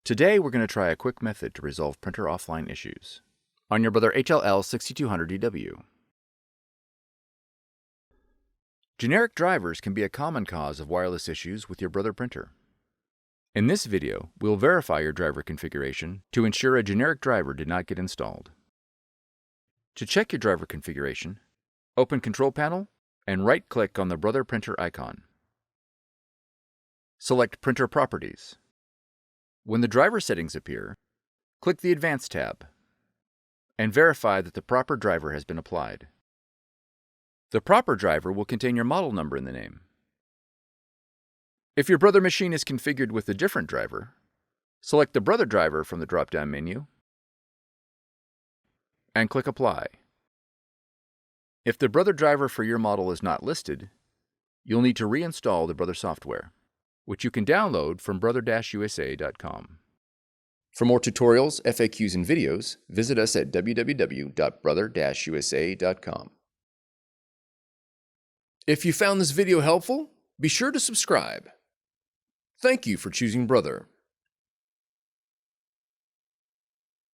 Today we're going to try a quick method to resolve printer offline issues on your Brother HLL6200DW. Generic drivers can be a common cause of wireless issues with your Brother printer. In this video, we'll verify your driver configuration to ensure a generic driver did not get installed. To check your driver configuration, open Control Panel and right-click on the Brother printer icon. Select Printer Properties. When the driver settings appear, click the Advanced tab and verify that the proper driver has been applied. The proper driver will contain your model number in the name. If your Brother machine is configured with a different driver, select the Brother driver from the drop-down menu and click Apply. If the Brother driver for your model is not listed, you'll need to reinstall the Brother software, which you can download from brother-usa.com. For more tutorials, FAQs, and videos, visit us at www.brother-usa.com. If you found this video helpful, be sure to subscribe. Thank you for choosing Brother.